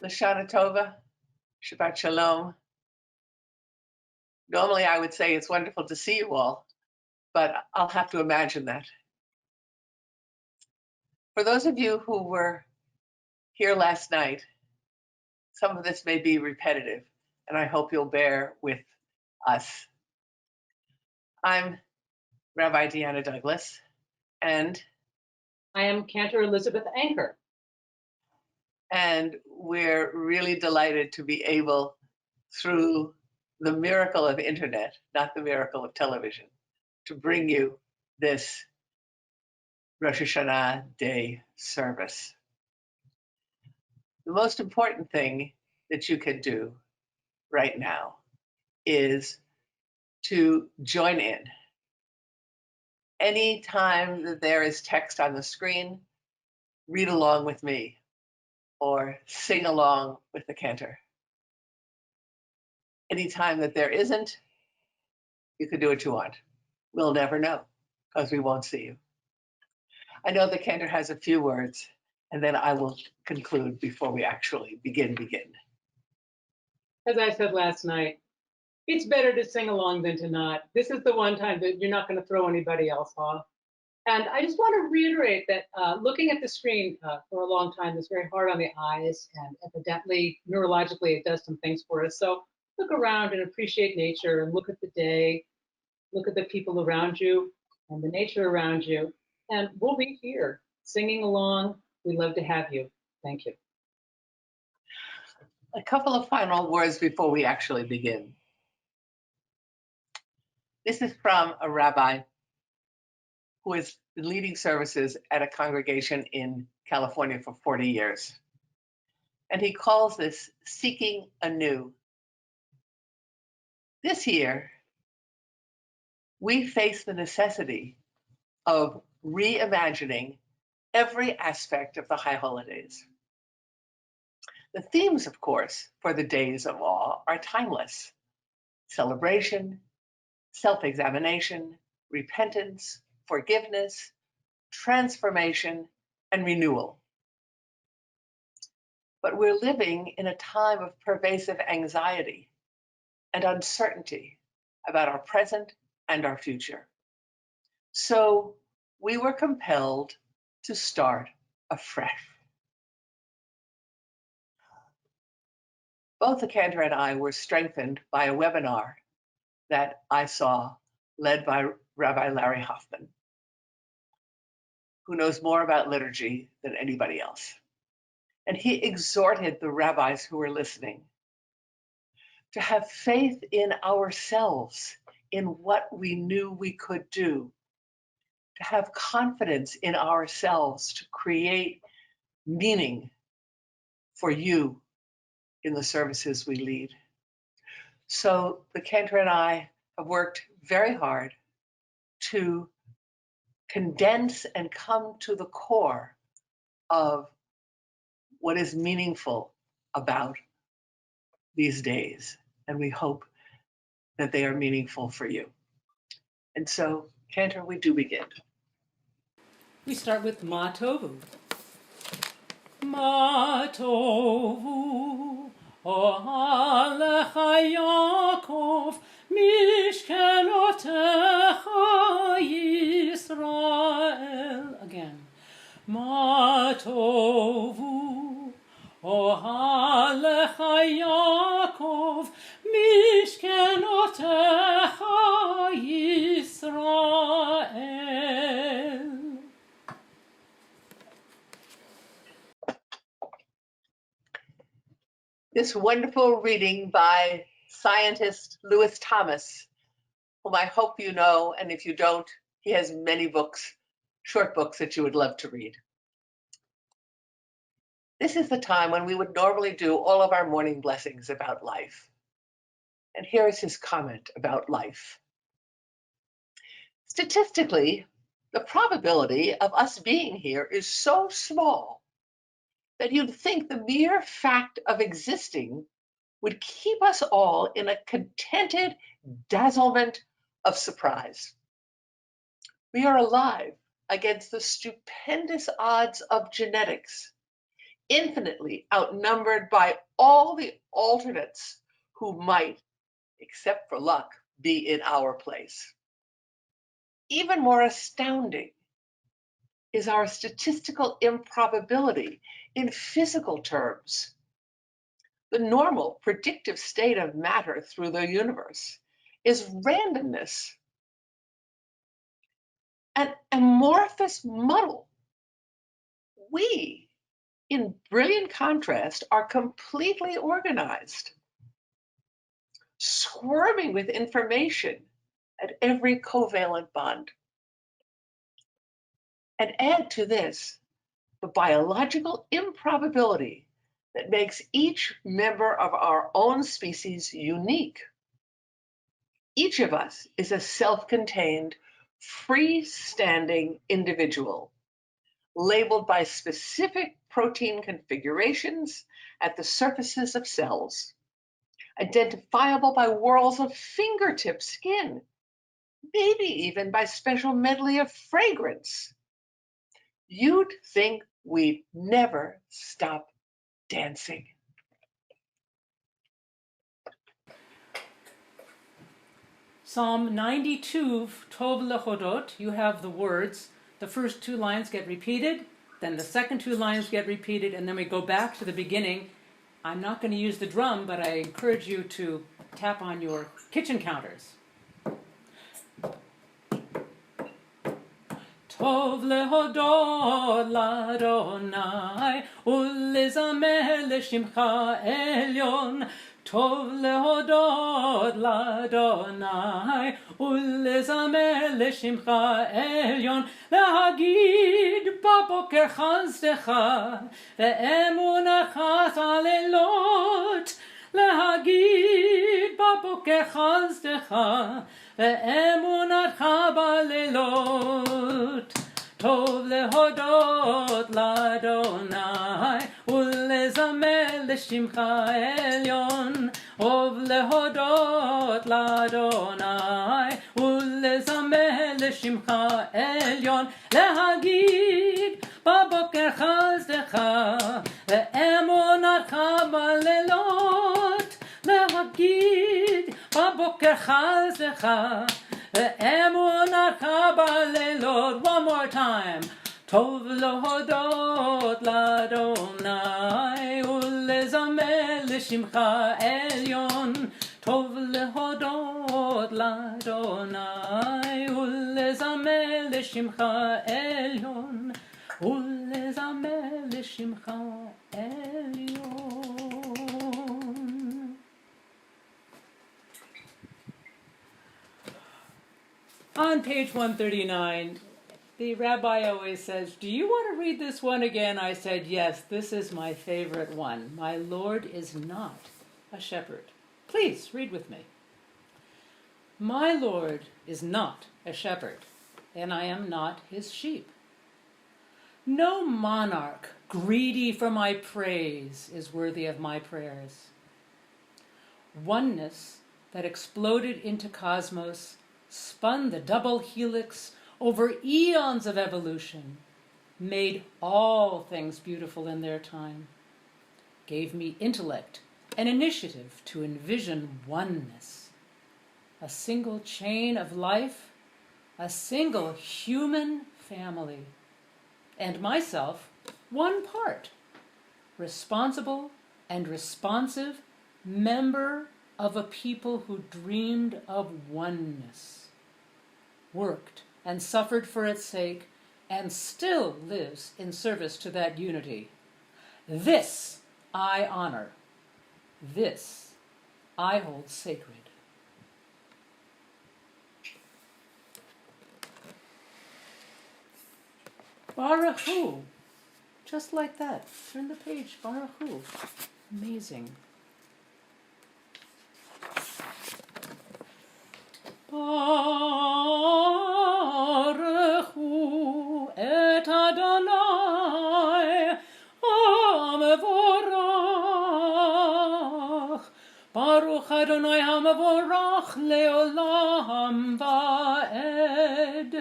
Lashana Tova, Shabbat Shalom. Normally I would say it's wonderful to see you all, but I'll have to imagine that. For those of you who were here last night, some of this may be repetitive, and I hope you'll bear with us. I'm Rabbi Deanna Douglas, and I am Cantor Elizabeth Anchor. And we're really delighted to be able, through the miracle of internet, not the miracle of television, to bring you this Rosh Hashanah day service. The most important thing that you can do right now is to join in. Anytime that there is text on the screen, read along with me or sing along with the cantor. Anytime that there isn't, you can do what you want. We'll never know because we won't see you. I know the cantor has a few words, and then I will conclude before we actually begin. As I said last night, it's better to sing along than to not. This is the one time that you're not going to throw anybody else off. And I just want to reiterate that looking at the screen for a long time is very hard on the eyes, and evidently, neurologically, it does some things for us. So look around and appreciate nature and look at the day, look at the people around you and the nature around you. And we'll be here singing along. We'd love to have you. Thank you. A couple of final words before we actually begin. This is from a rabbi who has been leading services at a congregation in California for 40 years. And he calls this seeking anew. This year, we face the necessity of reimagining every aspect of the high holidays. The themes, of course, for the days of awe are timeless: celebration, self-examination, repentance, forgiveness, transformation, and renewal. But we're living in a time of pervasive anxiety and uncertainty about our present and our future. So we were compelled to start afresh. Both the cantor and I were strengthened by a webinar that I saw led by Rabbi Larry Hoffman, who knows more about liturgy than anybody else. And he exhorted the rabbis who were listening to have faith in ourselves, in what we knew we could do, to have confidence in ourselves to create meaning for you in the services we lead. So the cantor and I have worked very hard to condense and come to the core of what is meaningful about these days. And we hope that they are meaningful for you. And so, cantor, we do begin. We start with Motovu. Motovu, Ohalecha Yaakov, Mishkelotecha Yisrael. Again. Motovu, Ohalecha Yaakov, Mishkelotecha Yisrael. This wonderful reading by scientist Lewis Thomas, whom I hope you know, and if you don't, he has many books, short books that you would love to read. This is the time when we would normally do all of our morning blessings about life. And here is his comment about life. Statistically, the probability of us being here is so small that you'd think the mere fact of existing would keep us all in a contented dazzlement of surprise. We are alive against the stupendous odds of genetics, infinitely outnumbered by all the alternates who might, except for luck, be in our place. Even more astounding is our statistical improbability in physical terms. The normal predictive state of matter through the universe is randomness, an amorphous muddle. We, in brilliant contrast, are completely organized, squirming with information at every covalent bond. And add to this the biological improbability that makes each member of our own species unique. Each of us is a self-contained, freestanding individual, labeled by specific protein configurations at the surfaces of cells, identifiable by whorls of fingertip skin, maybe even by special medley of fragrance. You'd think we'd never stop dancing. Psalm 92, Tov lechodot, you have the words. The first two lines get repeated, then the second two lines get repeated, and then we go back to the beginning. I'm not going to use the drum, but I encourage you to tap on your kitchen counters. Tov lehodot l'Adonai, ulezamer l'shimcha elyon. Tov lehodot l'Adonai, ulezamer l'shimcha elyon. להגיד בבוקר חסדך, ואמונתך צללות. להגיד בבוקר חסדך, ואמונתך בלילות. טוב להודות לאדוני, ולזמר לשמך עליון. טוב להודות לאדוני, ולזמר לשמך עליון. להגיד בבוקר חסדך, ואמונתך בלילות. להגיד בבוקר חסדך, ואמונתך בלילות. One more time. טוב להודות לאדוני, ולזמר לשמך עליון. טוב להודות לאדוני, ולזמר לשמך עליון. ולזמר לשמך עליון. On page 139, the rabbi always says, "Do you want to read this one again?" I said, "Yes, this is my favorite one. My Lord is not a shepherd." Please read with me. My Lord is not a shepherd, and I am not his sheep. No monarch greedy for my praise is worthy of my prayers. Oneness that exploded into cosmos spun the double helix over eons of evolution, made all things beautiful in their time, gave me intellect and initiative to envision oneness, a single chain of life, a single human family, and myself one part, responsible and responsive member of a people who dreamed of oneness, worked and suffered for its sake, and still lives in service to that unity. This I honor. This I hold sacred. Baruch Hu. Just like that. Turn the page. Baruch Hu. Amazing. Baruch Hu et Adonai HaMevorach. Baruch Adonai HaMevorach leolam va'ed.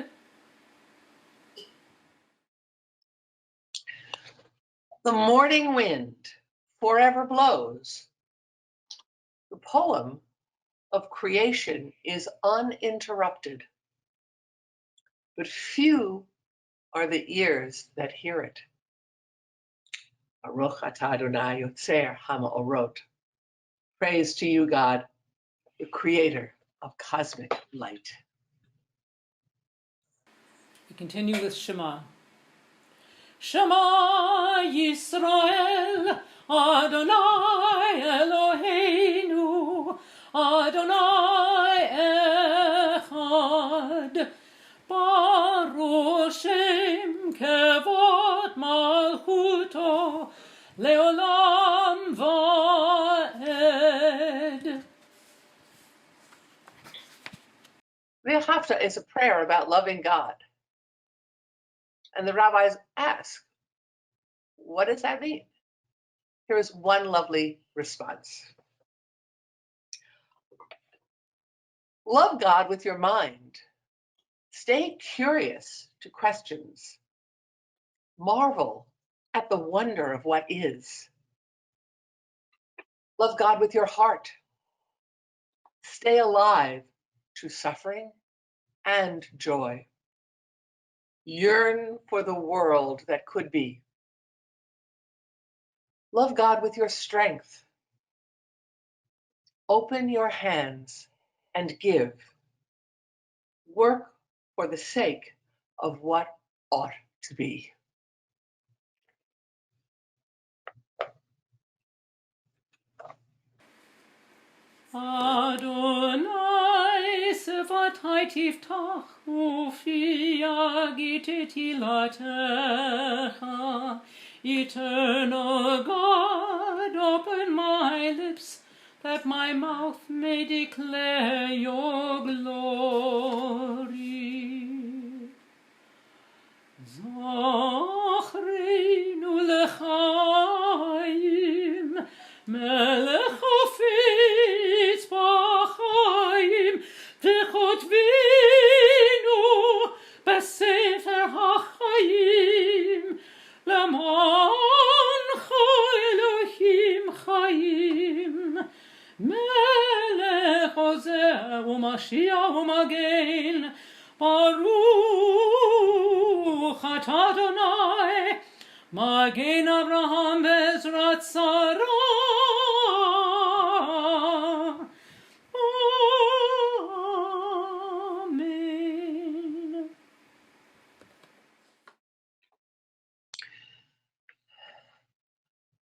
The morning wind forever blows. The poem of creation is uninterrupted, but few are the ears that hear it. Baruch atah Adonai yotzer ha'ma'orot. Praise to you, God, the creator of cosmic light. We continue with Shema. Shema Yisrael, Adonai Eloheinu, Adonai Echad, Baruch Shem Kevod Malchuto, Leolam Vaed. The Haftarah is a prayer about loving God. And the rabbis ask, what does that mean? Here is one lovely response. Love God with your mind. Stay curious to questions. Marvel at the wonder of what is. Love God with your heart. Stay alive to suffering and joy. Yearn for the world that could be. Love God with your strength. Open your hands and give. Work for the sake of what ought to be. Adonai sevatai tiftach ufi agite tilatecha. Eternal God, open my lips, that my mouth may declare your glory. Zachreinu lechaim, melech hafetz b'chaim, v'chotvenu b'sefer hachayim, l'mancha Elohim chayim, melech ozeh u'mashiach u'magen, Baruch atah Adonai, Magen Abraham Bezrat Sarah. Amen.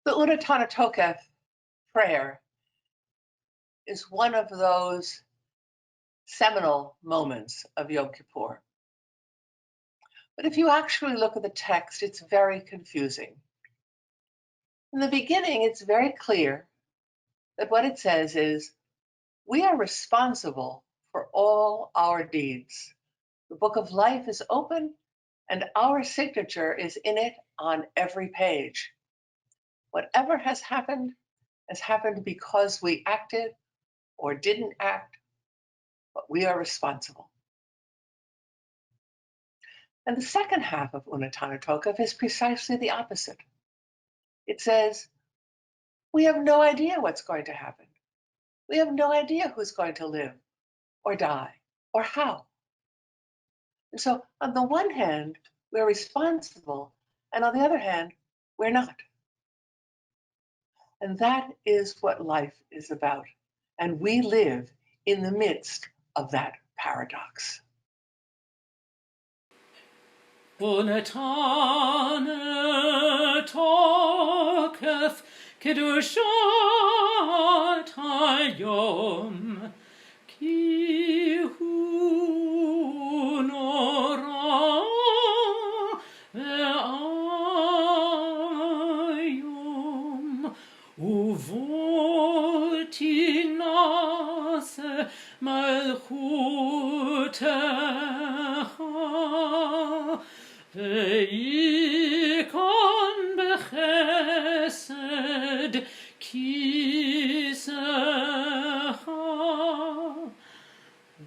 The Unatana Tokef prayer is one of those seminal moments of Yom Kippur. But if you actually look at the text, it's very confusing. In the beginning, it's very clear that what it says is, we are responsible for all our deeds. The book of life is open, and our signature is in it on every page. Whatever has happened because we acted or didn't act, but we are responsible. And the second half of Unatana Tokef is precisely the opposite. It says, we have no idea what's going to happen. We have no idea who's going to live or die or how. And so on the one hand, we're responsible, and on the other hand, we're not. And that is what life is about. And we live in the midst of that paradox. Unatana Tokef Kedusha HaYam Ki hu nora ve'ayom uvoti nase malchutecha ve'ikon bechesed kisecha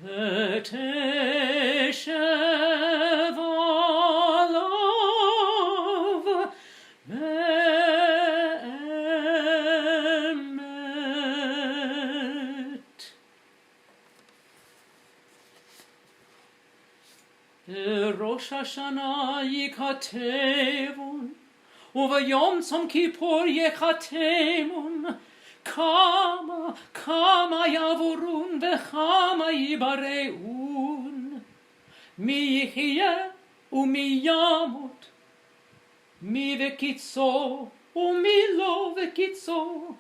ve'teshev alav בראש השנה ייכתבון, וביום צום כיפור ייחתמון, כמה יעבורון וכמה ייבראון. מי יחיה ומי ימות, מי וקיצו ומי לא וקיצו,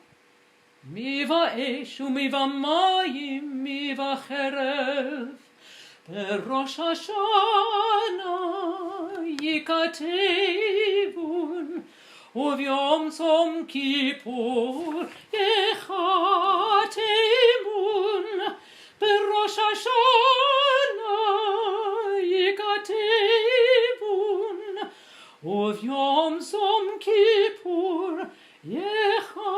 מי באש ומי במים, מי בחרב. בראש השנה ייכתבון, וביום צום כיפור ייחתמון. בראש השנה ייכתבון, וביום צום כיפור ייחתמון.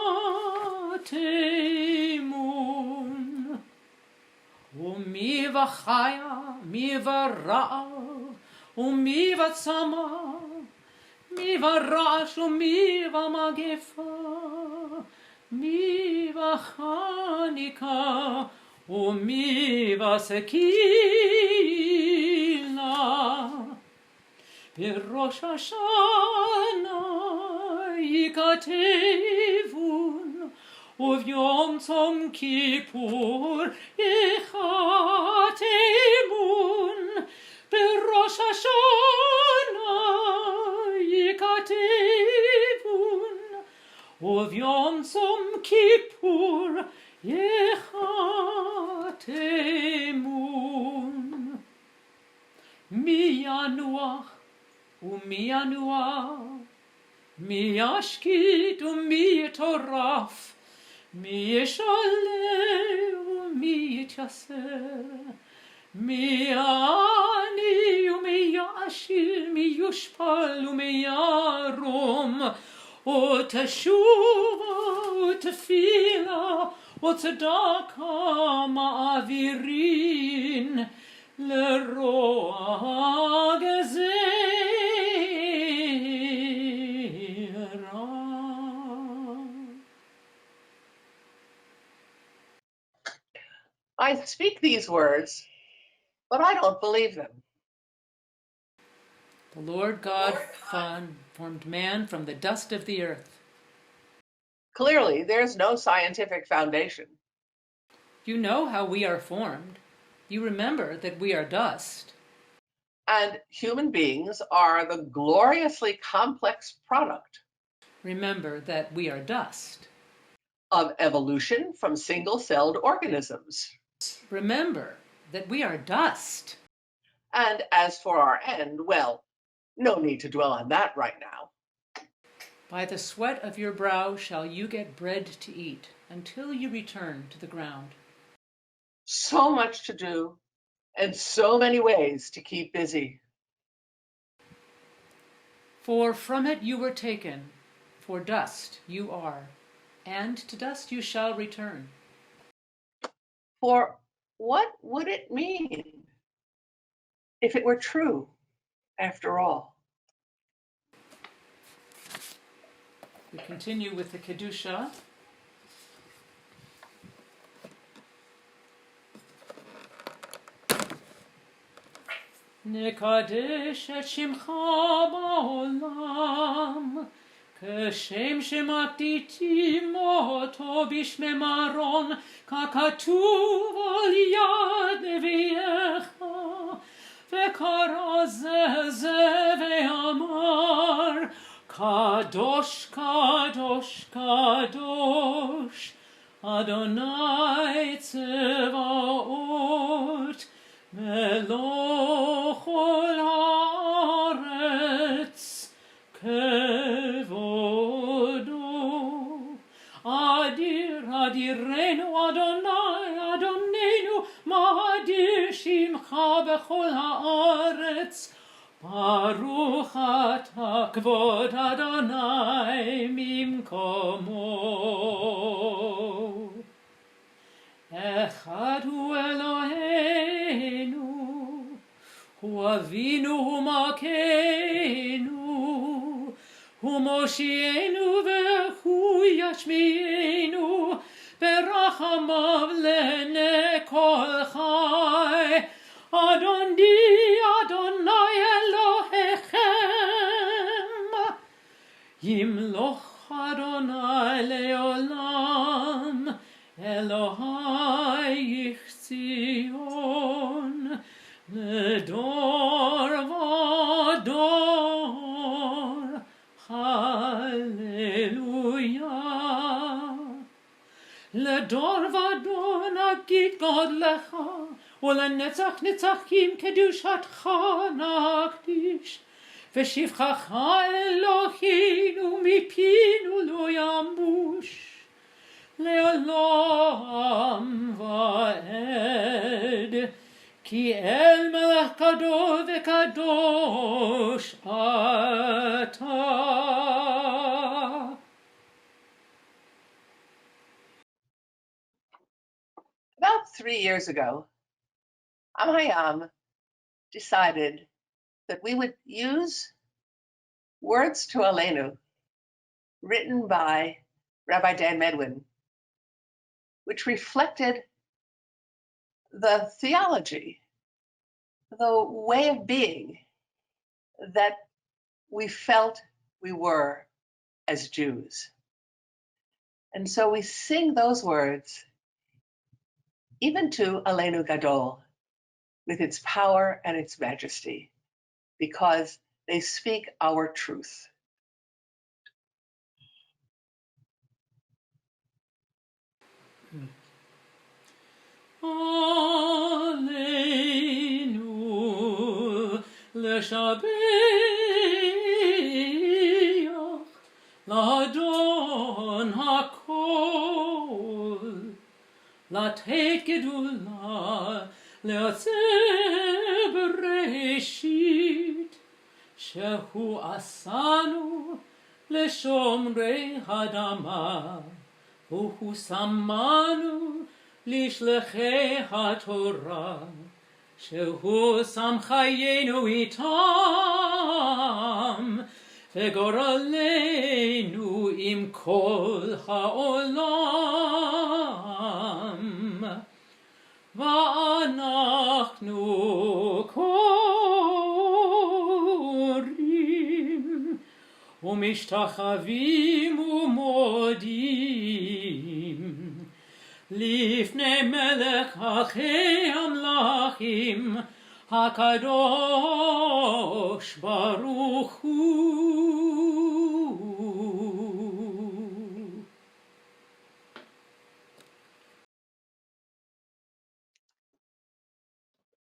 ומי וחיה, מי ורעב, ומי וצמא, מי ורעש ומי ומגפה, מי וחניקה ומי וסקילה. בראש השנה ייכתבון, וביום צום כיפור ייחתמון. בראש השנה ייכתבון, וביום צום כיפור ייחתמון. מי ינוח ומי ינוע, מי ישקיט ומי יטורף, מי ישלה ומי יתייסר, מי יעני ומי יעשיר, מי יושפל ומי ירום, ותשובה ותפילה וצדקה מעבירין לרוע גזירה. I speak these words, but I don't believe them. The Lord God formed man from the dust of the earth. Clearly, there's no scientific foundation. You know how we are formed. You remember that we are dust. And human beings are the gloriously complex product Remember that we are dust. of evolution from single-celled organisms. Remember that we are dust. And as for our end, well, no need to dwell on that right now. By the sweat of your brow shall you get bread to eat until you return to the ground. So much to do and so many ways to keep busy. For from it you were taken, for dust you are, and to dust you shall return. For what would it mean if it were true, after all? We continue with the Kedusha. נקדש את שמך בעולם, כשם שמתיתי מותו בשמי מרון, ככתוב על יד נביאך, וקרא זה ואמר, קדוש, קדוש, קדוש, אדוני צבאות, מלוך כל הארץ כבודו. אדיר אדירנו אדוני אדוננו, מה אדיר שמך בכל הארץ. ברוך אתה כבוד אדוני ממקומו. אחד הוא אלוהינו, הוא אבינו מלכנו, הוא מושיענו והוא ישמיענו, ברחמיו לעיני כל חי. אדוני אדוני אלוהינו, ימלוך אדוני לעולם, אלוהיך ציון, לדור ודור, הללויה. לדור ודור נגיד גודלך, ולנצח נצחים קדושתך נקדיש, ושבחך אלוהינו מפינו לא ימוש, לעולם ועד, כי אל מלך גדול וקדוש אתה. About 3 years ago, HaYam decided that we would use words to Elenu written by Rabbi Dan Medwin, which reflected the theology, the way of being that we felt we were as Jews. And so we sing those words even to Elenu Gadol, with its power and its majesty, because they speak our truth. Elenu לשבח לאדון הכל, לתת גדולה לעצב בראשית, שהוא עשנו לשומרי אדמה, והוא שמנו לשלחי התורה, שהוא שם חיינו איתם, וגורלנו עם כל העולם. ואנחנו קוראים ומשתחווים ומודים לפני מלך אחי המלכים הקדוש ברוך הוא.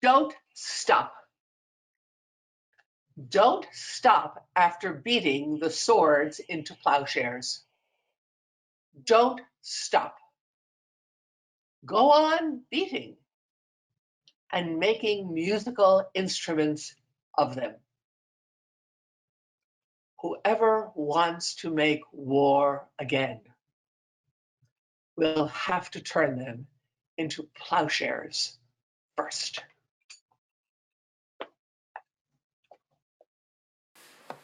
Don't stop. Don't stop after beating the swords into plowshares. Don't stop. Go on beating and making musical instruments of them. Whoever wants to make war again will have to turn them into plowshares first.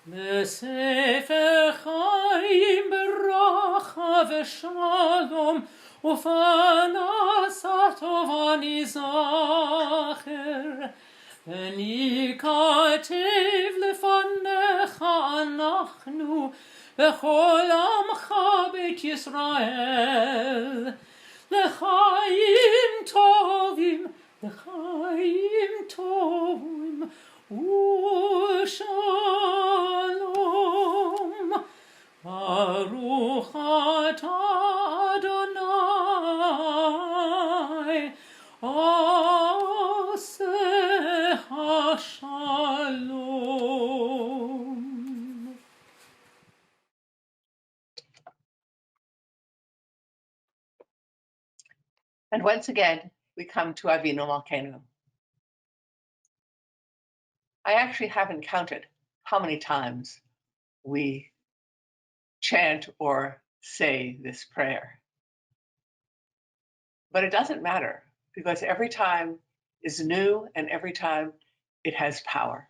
בספר חיים ברכה ושלום ופרנסה טובה נזכר, וניכתב לפניך אנחנו וכל עמך בית ישראל, לחיים טובים, לחיים טובים ושלום. ברוך אתה אדוני עושה השלום. And once again, we come to Avinu Malkeinu. I actually haven't counted how many times we chant or say this prayer. But it doesn't matter, because every time is new and every time it has power.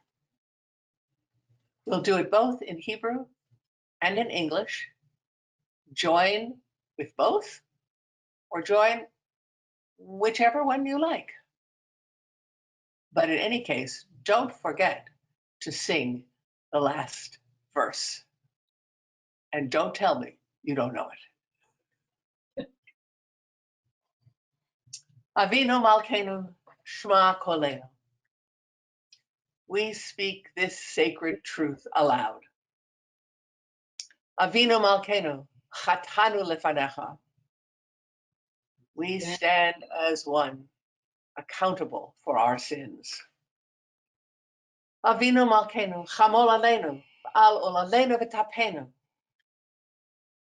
We'll do it both in Hebrew and in English. Join with both or join whichever one you like. But in any case, don't forget to sing the last verse. And don't tell me you don't know it. Avinu Malkeinu, Shema Kolenu. We speak this sacred truth aloud. Avinu Malkeinu, Chatanu Lefanecha. We stand as one, accountable for our sins. Avinu Malkeinu, Chamol Alenu, Al Olalenu V'Tapenu.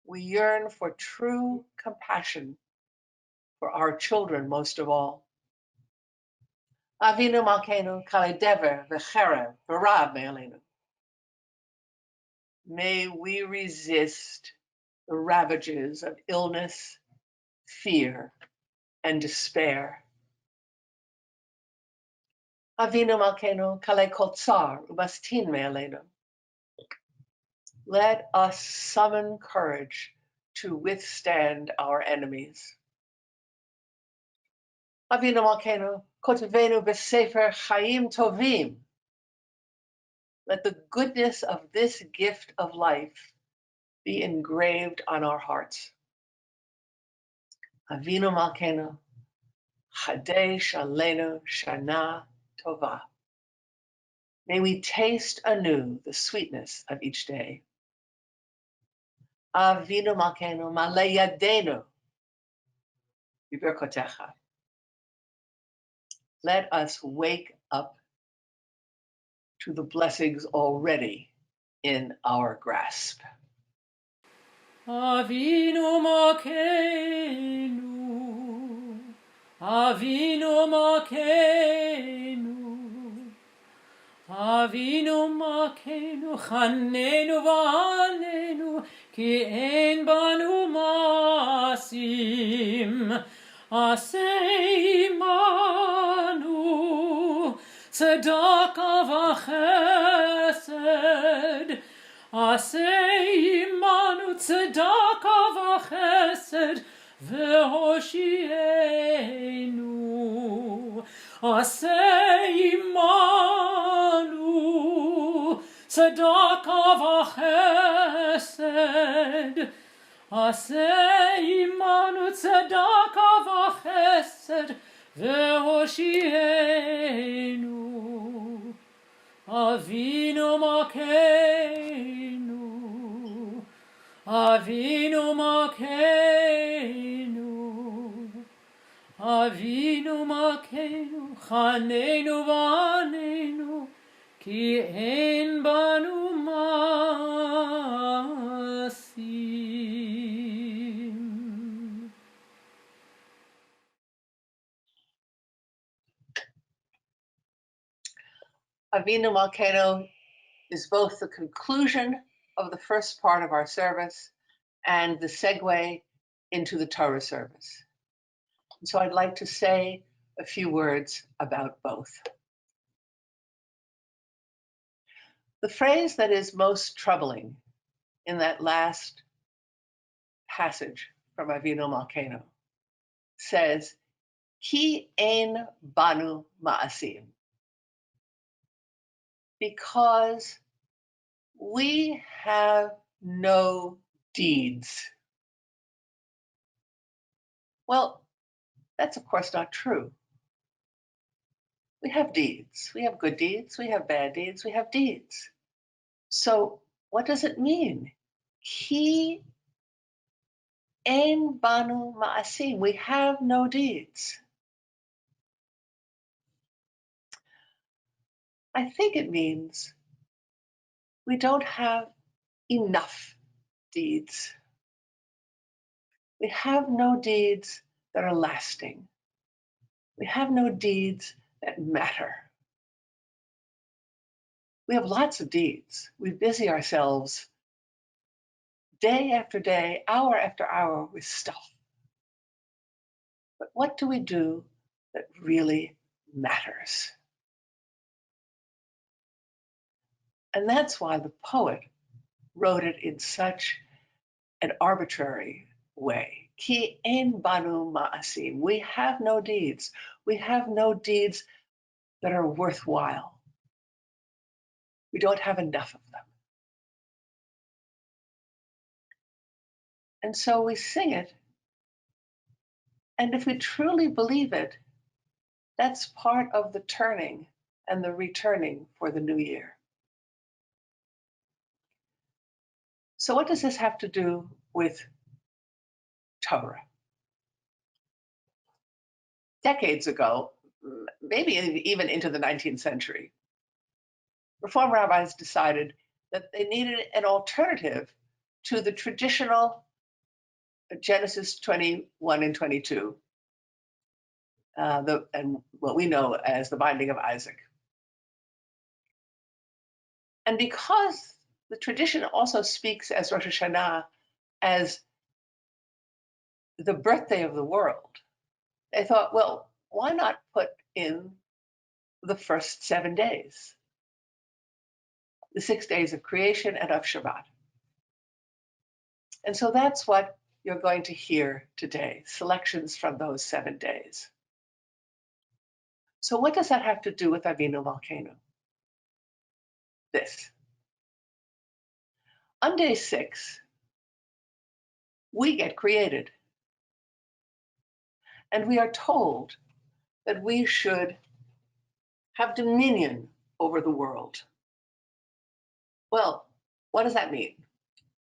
We yearn for true compassion for our children most of all. Avinu Malkeinu, Kale Dever V'Cherev V'Rav Me'alenu. May we resist the ravages of illness, fear, and despair. Avinu Malkeinu, Kale Kol Tsar U'Mastin Me'alenu. Let us summon courage to withstand our enemies. Avinu Malkeinu, Kotevenu B'Sefer Chaim Tovim. Let the goodness of this gift of life be engraved on our hearts. Avinu Malkeinu, Chadesh Alenu Shana Tova. May we taste anew the sweetness of each day. Avinu Malkeinu, Malei Yadenu B'Berkotecha. Let us wake up to the blessings already in our grasp. Avinu Malkeinu, Avinu Malkeinu, Avinu Malkeinu, Chanenu v'Alenu, ki ein banu masim, aseh imanu, tzedakah v'chesed, aseh imanu, tzedakah v'chesed, v'hoshienu, aseh imanu, tzedakah v'chesed, aseh imanu, tzedakah v'chesed, v'hoshienu. Avinu Malkeinu, Avinu Malkeinu, Avinu Malkeinu, Chanenu v'Anenu, ki ein banu masim. Avinu Malkeinu is both the conclusion of the first part of our service and the segue into the Torah service. And so I'd like to say a few words about both. The phrase that is most troubling in that last passage from Avinu Malkeinu says, Ki ein banu ma'asim. Because we have no deeds. Well, that's of course not true. We have deeds. We have good deeds. We have bad deeds. We have deeds. So what does it mean? Ki ein banu ma'asim. We have no deeds. I think it means we don't have enough deeds. We have no deeds that are lasting. We have no deeds that matter. We have lots of deeds. We busy ourselves day after day, hour after hour with stuff. But what do we do that really matters? And that's why the poet wrote it in such an arbitrary way. Ki ein banu ma'asim. We have no deeds. We have no deeds that are worthwhile. We don't have enough of them. And so we sing it. And if we truly believe it, that's part of the turning and the returning for the new year. So what does this have to do with Torah? Decades ago, maybe even into the 19th century, Reform rabbis decided that they needed an alternative to the traditional Genesis 21 and 22, and what we know as the binding of Isaac. And because the tradition also speaks as Rosh HaShanah as the birthday of the world, they thought, well, why not put in the first 7 days, the 6 days of creation and of Shabbat? And so that's what you're going to hear today, selections from those 7 days. So what does that have to do with Avinu Malkeinu? This. On day 6, we get created. And we are told that we should have dominion over the world. Well, what does that mean?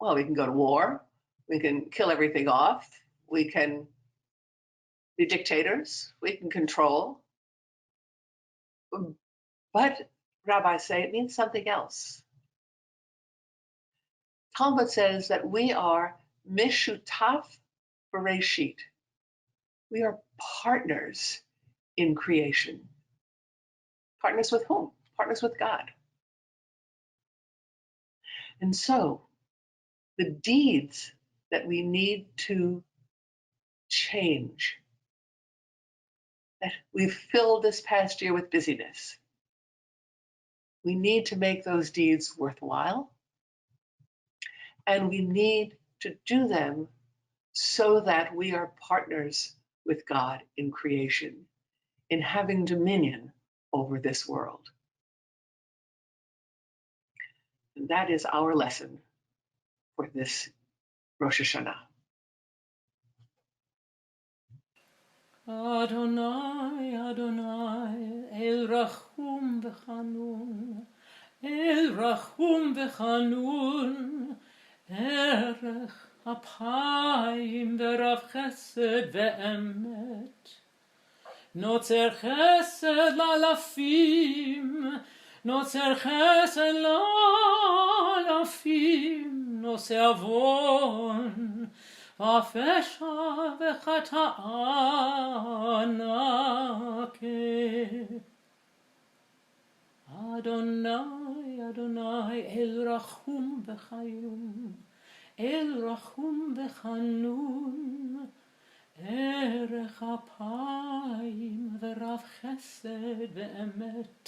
Well, we can go to war, we can kill everything off, we can be dictators, we can control. But rabbis say it means something else. Talmud says that we are mishutaf bereshit. We are partners in creation. Partners with whom? Partners with God. And so the deeds that we need to change, that we've filled this past year with busyness, we need to make those deeds worthwhile, and we need to do them so that we are partners with God in creation, in having dominion over this world. And that is our lesson for this Rosh Hashanah. Adonai, Adonai, El Rachum V'Chanun, El Rachum V'Chanun, Erech Apayim V'Rav Chesed V'Emet, Notzer Chesed L'Alafim, Notzer Chesed L'Alafim, Notzer Avon, V'Afesha V'Chata'anake. Adonai, Adonai, El Rachum V'Chayum, El Rachum V'Chanun, Erech Apayim V'Rav Chesed V'Emet,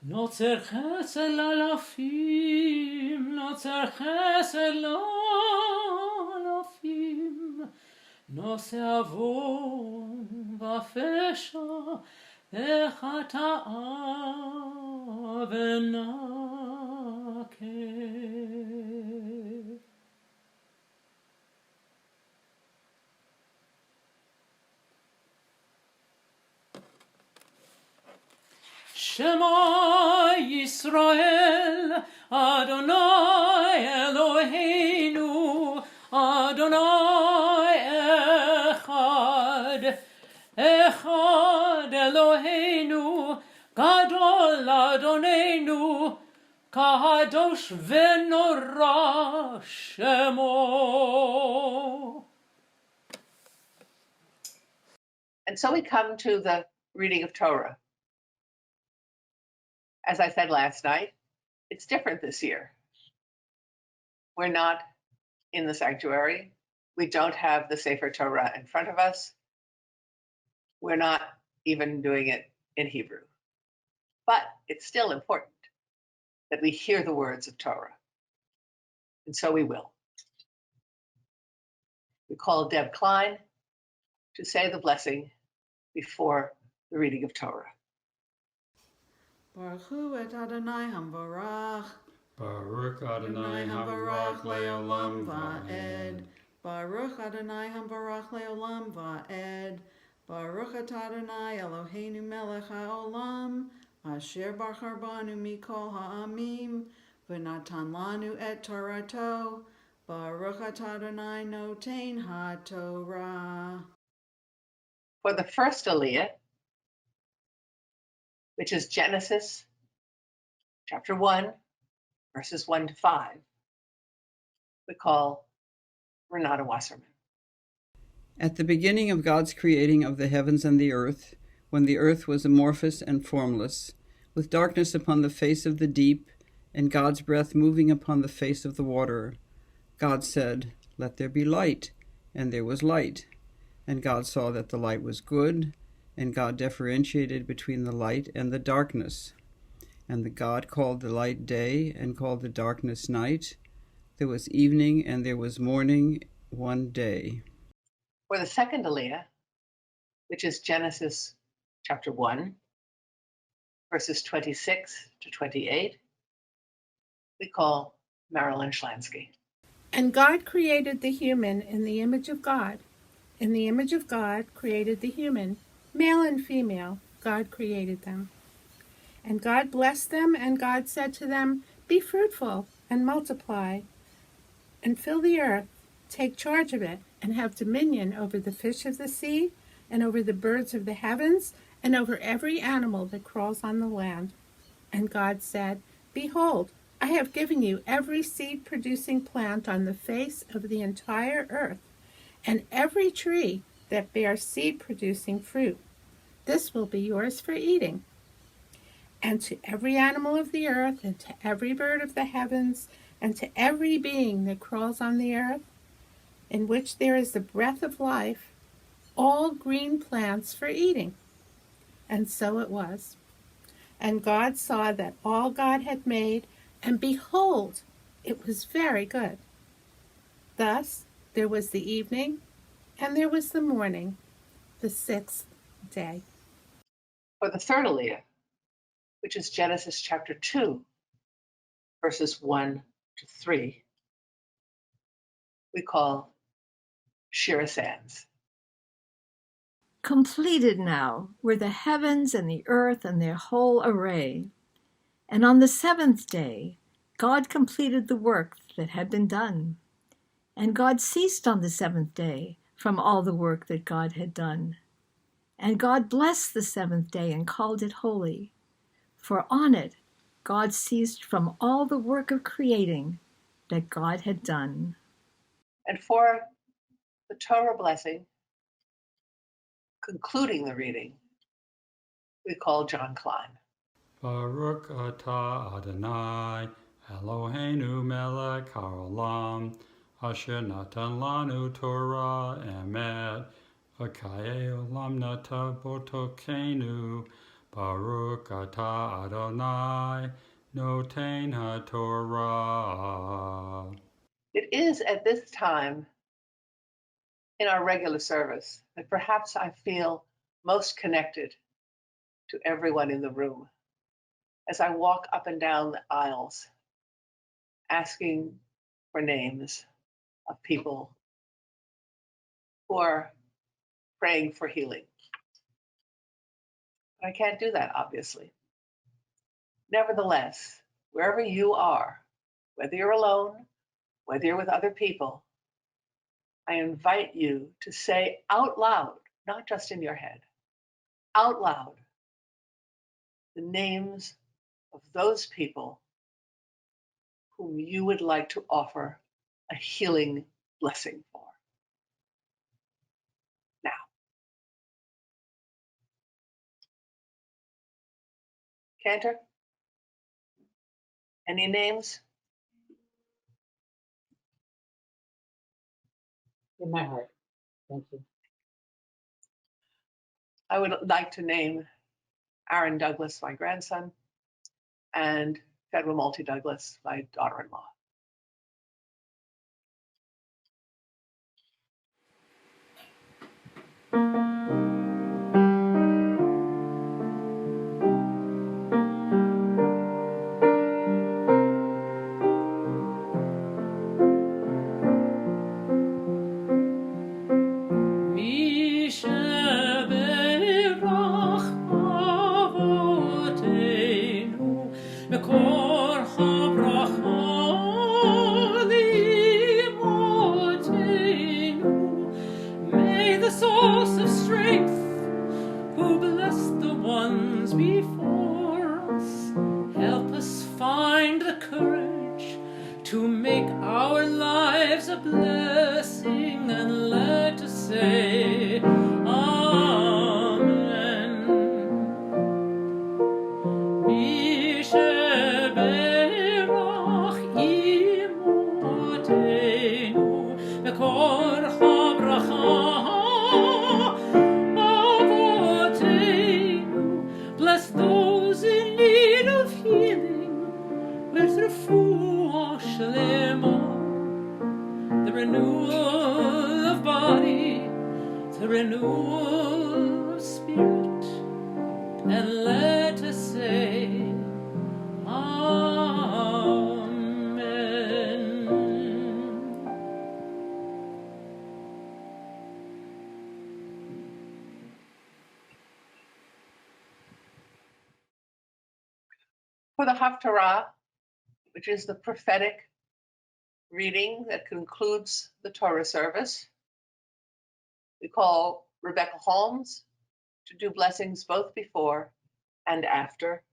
Notzer Chesed L'Alafim, Notzer Chesed L'Alafim, Notzer Avon V'Afesha V'Chata'a V'Nakeh. Shema Yisrael, Adonai Eloheinu, Adonai Echad, Echad Eloheinu, Gadol Adonenu, Kadosh V'Norah Shemo. And so we come to the reading of Torah. As I said last night, it's different this year. We're not in the sanctuary. We don't have the Sefer Torah in front of us. We're not even doing it in Hebrew. But it's still important that we hear the words of Torah. And so we will. We call Deb Klein to say the blessing before the reading of Torah. Baruch hu et Adonai Hamvarach. Baruch Adonai Hamvarach le'olam va'ed. Baruch Adonai Hambarach Leolam Va'ed. Baruch Atah Adonai Eloheinu Melech HaOlam, Asher Bachar Banu Mikol Ha'amim, V'natan Lanu Et Torato. Baruch Atah Adonai Noten HaTorah. For the first Aliyah, which is Genesis chapter 1, verses 1 to 5, we call Renata Wasserman. At the beginning of God's creating of the heavens and the earth, when the earth was amorphous and formless, with darkness upon the face of the deep, and God's breath moving upon the face of the water, God said, "Let there be light," and there was light. And God saw that the light was good, and God differentiated between the light and the darkness. And the God called the light day, and called the darkness night. There was evening and there was morning, one day. For the second Aliyah, which is Genesis chapter 1, verses 26 to 28, we call Marilyn Schlansky. And God created the human in the image of God. In the image of God created the human, male and female, God created them. And God blessed them, and God said to them, "Be fruitful and multiply, and fill the earth, take charge of it, and have dominion over the fish of the sea, and over the birds of the heavens, and over every animal that crawls on the land." And God said, "Behold, I have given you every seed-producing plant on the face of the entire earth, and every tree that bears seed-producing fruit. This will be yours for eating. And to every animal of the earth, and to every bird of the heavens, and to every being that crawls on the earth, in which there is the breath of life, all green plants for eating." And so it was. And God saw that all God had made, and behold, it was very good. Thus there was the evening, and there was the morning, the sixth day. For the third Aliyah, which is Genesis chapter 2, verses 1 to 3, we call Shira Sands. Completed now were the heavens and the earth and their whole array. And on the seventh day, God completed the work that had been done. And God ceased on the seventh day from all the work that God had done. And God blessed the seventh day and called it holy. For on it, God ceased from all the work of creating that God had done. And for the Torah blessing, concluding the reading, we call John Klein. Baruch atah Adonai, Eloheinu melech haolam, asher natan lanu Torah emet, v'kayei olam nata botokenu. Baruch atah Adonai, noten haTorah. It is at this time in our regular service that perhaps I feel most connected to everyone in the room as I walk up and down the aisles asking for names of people who are praying for healing. But I can't do that, obviously. Nevertheless, wherever you are, whether you're alone, whether you're with other people, I invite you to say out loud, not just in your head, out loud, the names of those people whom you would like to offer a healing blessing for. Now, Cantor, any names? In my heart. Thank you. I would like to name Aaron Douglas, my grandson, and Federal Multi Douglas, my daughter-in-law. make our lives a blessing, and let us say Amen. Misheberach Motovu Cod Havurah Avinu. Bless those in need of healing with refuah Shema, the renewal of body, the renewal of spirit, and let us say Amen. For the Haftarah, which is the prophetic reading that concludes the Torah service, we call Rebecca Holmes to do blessings both before and after.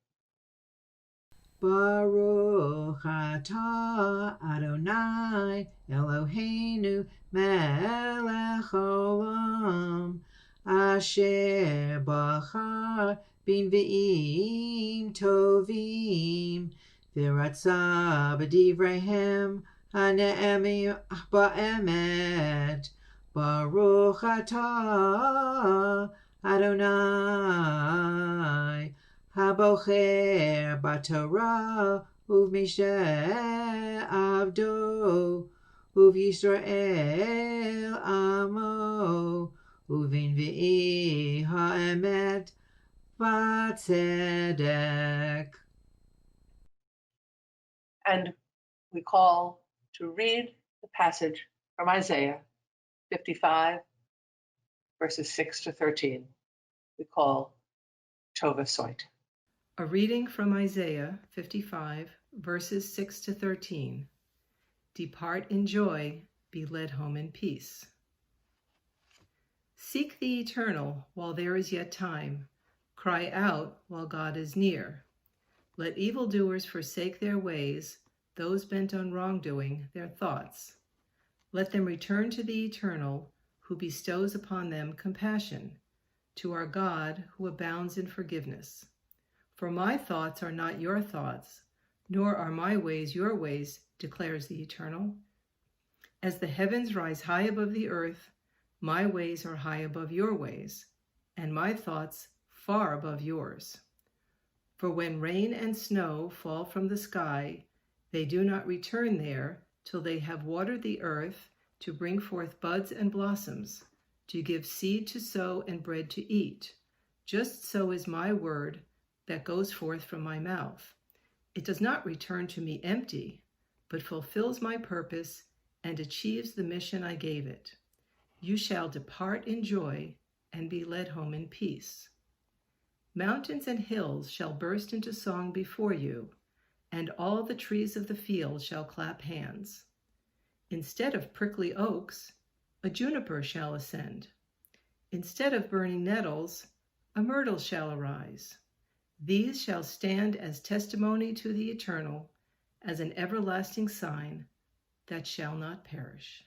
Baruch atah Adonai Eloheinu melech olam asher bachar b'nvi'im tovim v'ratzah b'divreihem hane'emim ba'emet. Baruch atah Adonai Habocher b'Torah uv'mishneh avdo uv'Yisrael amo uv'nvi'i ha'emet v'tzedek. And we call to read the passage from Isaiah 55, verses 6 to 13. We call Tokef. A reading from Isaiah 55, verses 6 to 13. Depart in joy, be led home in peace. Seek the eternal while there is yet time. Cry out while God is near. Let evildoers forsake their ways, those bent on wrongdoing their thoughts. Let them return to the eternal, who bestows upon them compassion, to our God who abounds in forgiveness. For my thoughts are not your thoughts, nor are my ways your ways, declares the Eternal. As the heavens rise high above the earth, my ways are high above your ways, and my thoughts far above yours. For when rain and snow fall from the sky, they do not return there till they have watered the earth to bring forth buds and blossoms, to give seed to sow and bread to eat. Just so is my word that goes forth from my mouth. It does not return to me empty, but fulfills my purpose and achieves the mission I gave it. You shall depart in joy and be led home in peace. Mountains and hills shall burst into song before you, and all the trees of the field shall clap hands. Instead of prickly oaks, a juniper shall ascend. Instead of burning nettles, a myrtle shall arise. These shall stand as testimony to the Eternal, as an everlasting sign that shall not perish.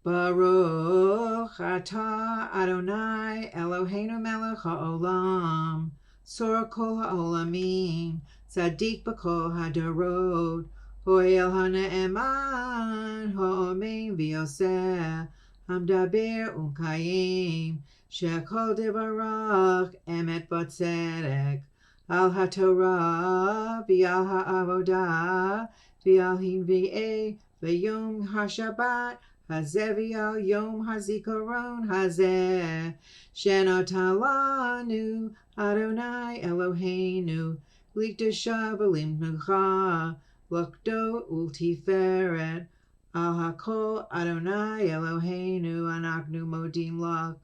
Baruch atah Adonai Eloheinu melech haolam, sor kol haolamim, tzadik b'kol hadorot, ho'el ha'ne'eman, ha'omein v'yoseh, hamdaber u'kayim, shekol devarach emet v'tzedek, al haTorah v'al ha'avodah v'al hinvi'eh v'yom ha'shabbat hazeh v'al yom hazikaron hazeh, shenatan lanu Adonai Eloheinu l'kedusha v'limnucha l'kdot u'tiferet, al hakol Adonai Eloheinu anachnu modim lach.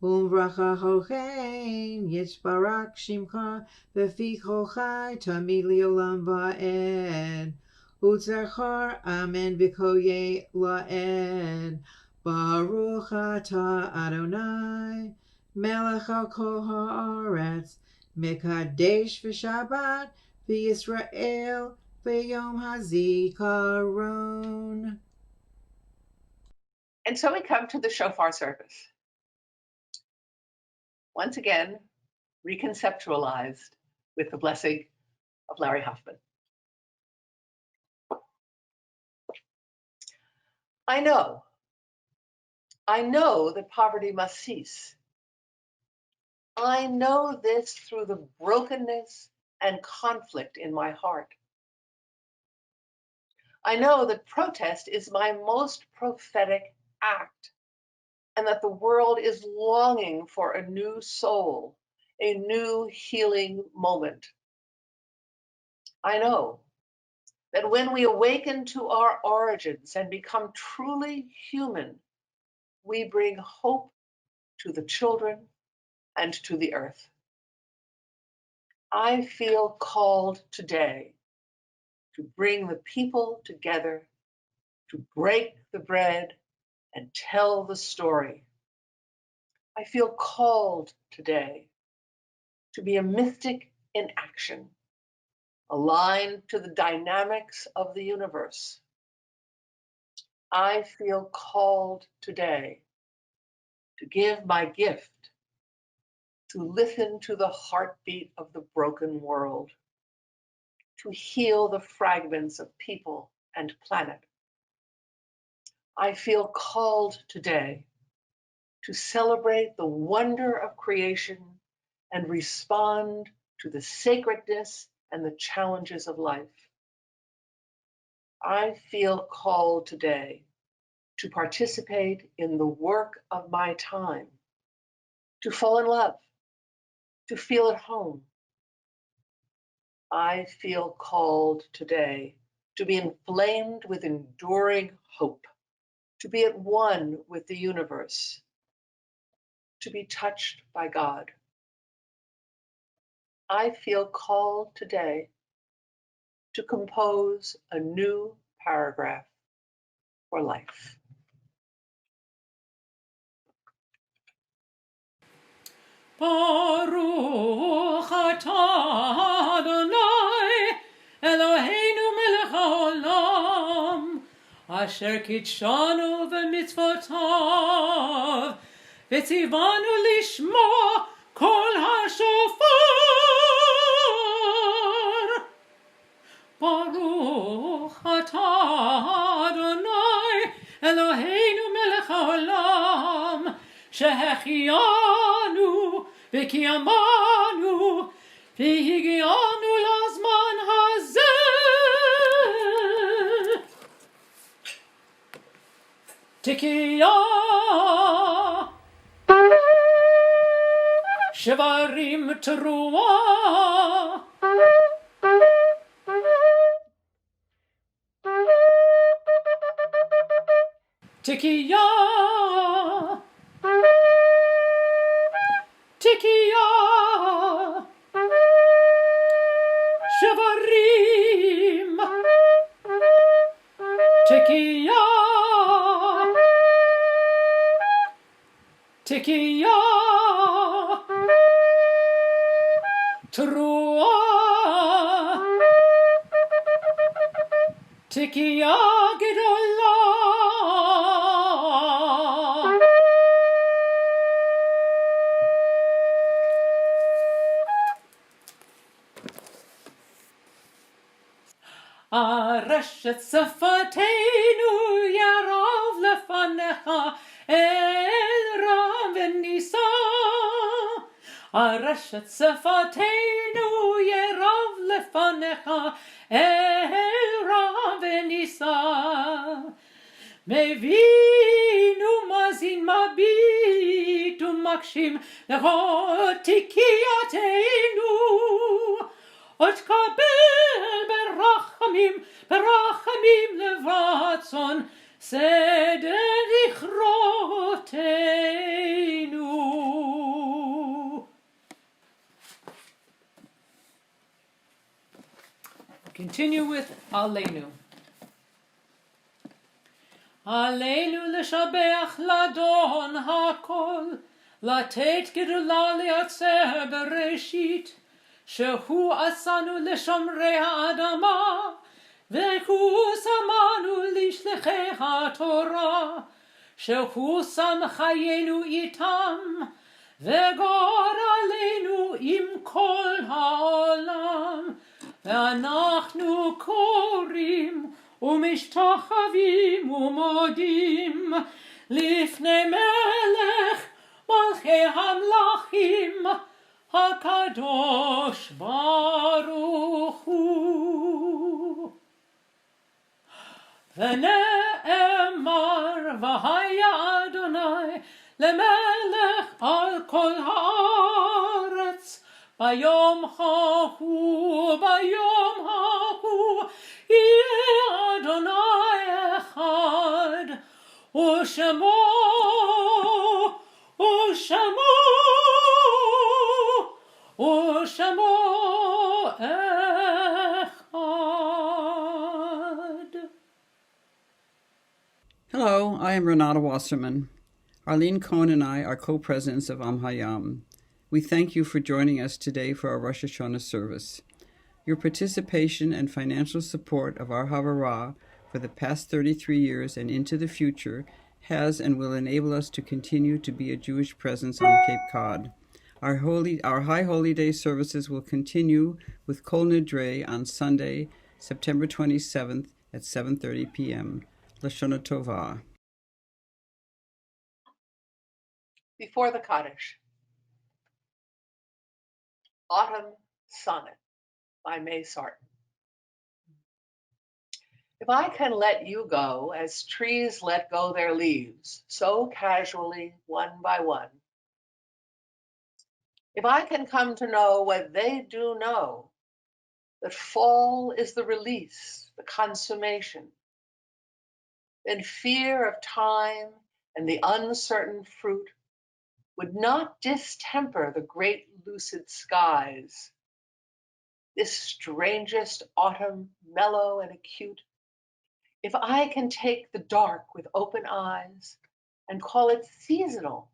Umbracha hochein yitzbarak shimcha v'fi kol chai tamid li'olam va'ed. Utzachar amen v'koye la'ed. Baruch atah Adonai melech al kol ha'aretz, mekadesh v'shabbat v'Yisrael V'yom hazikaron. And so we come to the shofar service. Once again, reconceptualized with the blessing of Larry Hoffman. I know that poverty must cease. I know this through the brokenness and conflict in my heart. I know that protest is my most prophetic act, and that the world is longing for a new soul, a new healing moment. I know that when we awaken to our origins and become truly human, we bring hope to the children and to the earth. I feel called today to bring the people together, to break the bread and tell the story. I feel called today to be a mystic in action, aligned to the dynamics of the universe. I feel called today to give my gift, to listen to the heartbeat of the broken world, to heal the fragments of people and planet. I feel called today to celebrate the wonder of creation and respond to the sacredness and the challenges of life. I feel called today to participate in the work of my time, to fall in love, to feel at home. I feel called today to be inflamed with enduring hope, to be at one with the universe, to be touched by God. I feel called today to compose a new paragraph for life. Baruch atah Adonai Eloheinu melech haolam asher kitshanu v'mitzvotav v'tzivanu lishmo kol hashofar. Baruch atah Adonai Eloheinu melech haolam שהחיינו וקיימנו והגיענו לזמן הזה. תקיעה שברים תרועה תקיעה תקיעה שברים תקיעה תקיעה תרועה תקיעה גדולה ארשת שפתנו ירב לפניך אל רם ונישא. ארשת שפתנו ירב לפניך אל רם ונישא. מבין ומאזין מביט ומקשיב לכל תקייתנו. עוד קבל ברחמים, ברחמים לרצון, סדר לכרותנו. Continue with Elenu. עלינו לשבח לאדון הכל, לתת גדולה לייצר בראשית, שהוא עשנו לשומרי האדמה, והוא שמנו לשליחי התורה, שהוא שם חיינו איתם, וגורלנו עם כל העולם. ואנחנו קוראים ומשתחווים ומודים לפני מלך מלכי המלכים, הקדוש ברוך הוא. ונאמר והיה אדוני למלך על כל הארץ, ביום ההוא יהיה אדוני אחד, ושמו אחד. Hello, I am Renata Wasserman. Arlene Cohn and I are co-presidents of HaYam. We thank you for joining us today for our Rosh HaShanah service. Your participation and financial support of our Havurah for the past 33 years and into the future has and will enable us to continue to be a Jewish presence on Cape Cod. Our High Holy Day services will continue with Kol Nidre on Sunday, September 27th at 7:30 p.m. Lashon Tovah. Before the Kaddish. Autumn Sonnet by May Sarton. If I can let you go as trees let go their leaves, so casually, one by one, if I can come to know what they do know, that fall is the release, the consummation, then fear of time and the uncertain fruit would not distemper the great lucid skies. This strangest autumn, mellow and acute, if I can take the dark with open eyes and call it seasonal,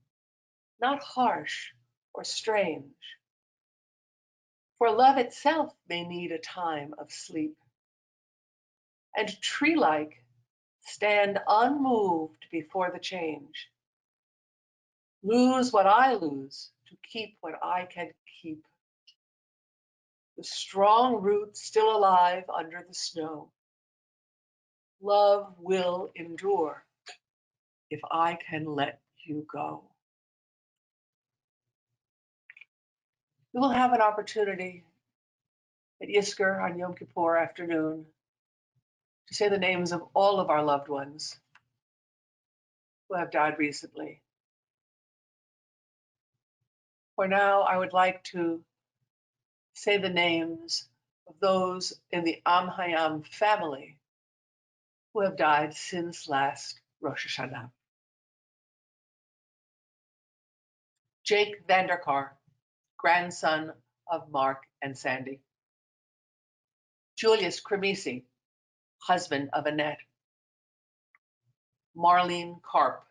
not harsh or strange. For love itself may need a time of sleep, and tree-like stand unmoved before the change. Lose what I lose to keep what I can keep. The strong root still alive under the snow. Love will endure if I can let you go. We will have an opportunity at Yizkor on Yom Kippur afternoon to say the names of all of our loved ones who have died recently. For now, I would like to say the names of those in the HaYam family who have died since last Rosh Hashanah. Jake Vanderkar, grandson of Mark and Sandy. Julius Cremisi, husband of Annette. Marlene Karp.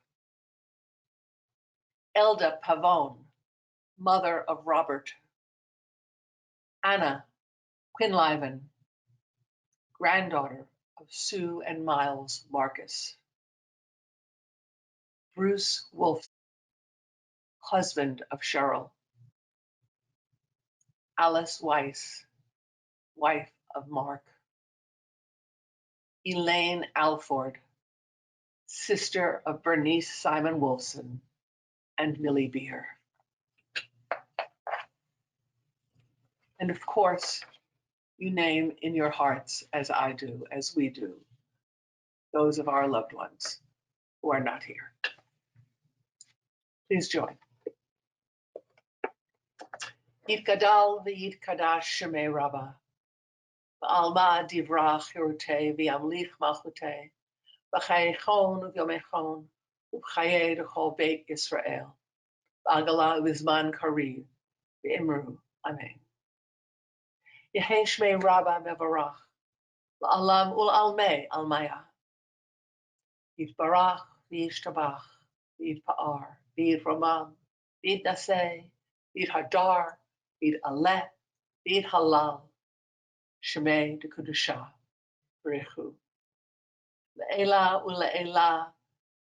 Elda Pavone, mother of Robert. Anna Quinlivan, granddaughter of Sue and Miles Marcus. Bruce Wolf, husband of Cheryl. Alice Weiss, wife of Mark. Elaine Alford, sister of Bernice Simon Wolfson and Millie Beer. And of course, you name in your hearts, as I do, as we do, those of our loved ones who are not here. Please join. Yitgadal v'yitkadash Shemei Rabbah, v'alma divra chirutei v'yamlich malchutei, v'chayechon v'yomechon, v'chayei d'chol beit Yisrael, v'agala v'zman kariv, v'imru, amen. Yehei Shmei Rabbah mevarach, v'alam ul'almei almaya, yitbarach v'yishtabach, v'yitpa'ar, v'yitramam, v'yitnaseh, v'yithadar, v'yit'aleh, v'yithalal, Shemei de Kedusha, Brechu. Le'ela ule'ela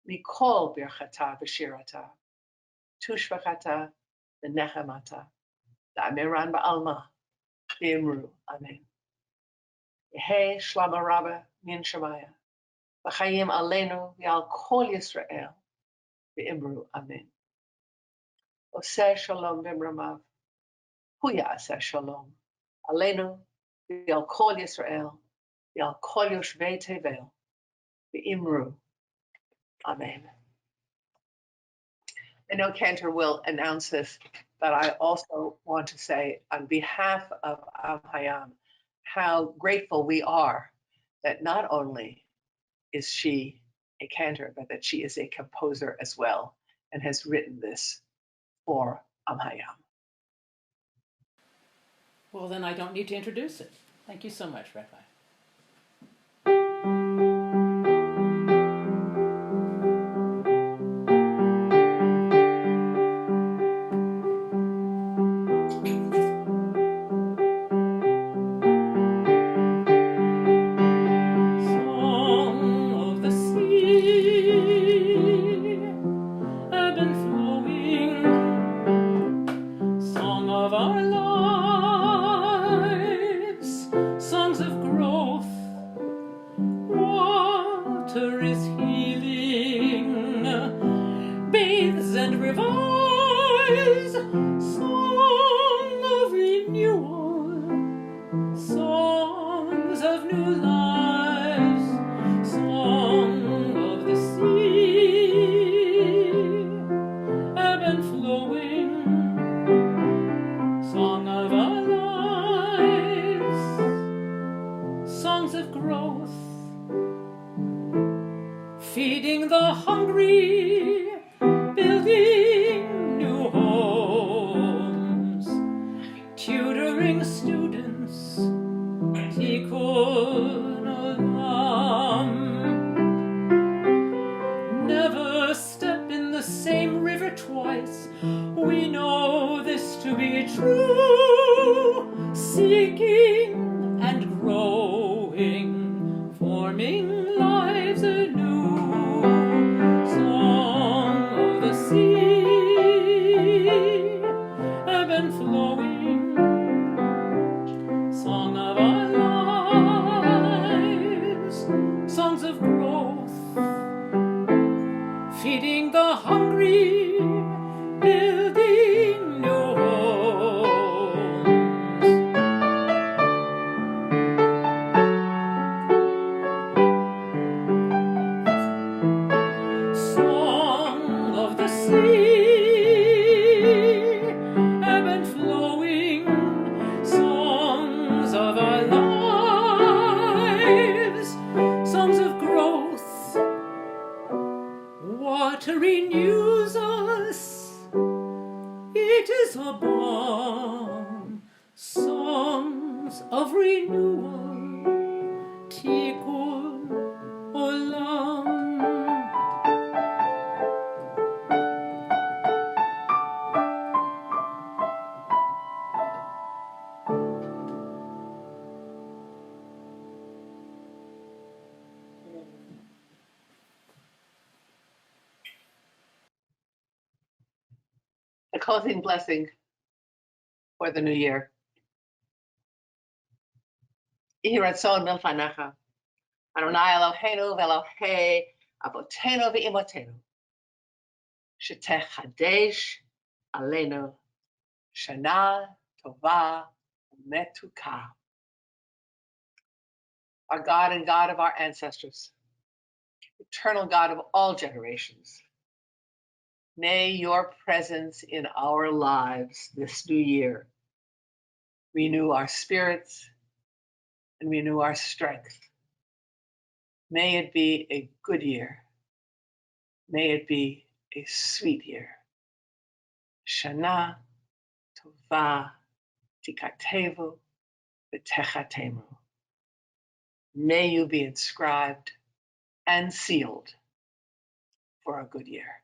mikol birchata v'shirata. Tushvachata v'nechamata. La'amiran ba'alma. V'imru. Amen. Yehi shlama rabba min shemaya. V'chayim alenu v'al kol Yisrael. V'imru. Amen. Oseh shalom b'mramav. Hu ya'aseh shalom. Alenu v'al kol Yisrael. V'al kol yoshvei tevel. V'imru. Amen. I know Cantor will announce this, but I also want to say on behalf of HaYam how grateful we are that not only is she a cantor, but that she is a composer as well and has written this for HaYam. Well, then I don't need to introduce it. Thank you so much, Rabbi. Feeding the hungry, building new homes, tutoring students, tikkun olam. Never step in the same river twice, we know this to be true. Seeking and growing, forming lives anew. Song of the sea, ebb and flowing, song of our lives, songs of growth, feeding the hungry, building new homes. Song of the sea, ebb and flowing, songs of our lives, songs of growth. Water renews us, it is a balm. Songs of renewal, tikkun olam. A closing blessing for the new year. Yehi ratzon milfanecha, Adonai Eloheinu v'Elohei Avotenu v'Imotenu, shetechadesh alenu shana tova metuka. Our God and God of our ancestors, eternal God of all generations, may your presence in our lives this new year renew our spirits and renew our strength. May it be a good year. May it be a sweet year. Shana tova tikatevu v'techatemu. May you be inscribed and sealed for a good year.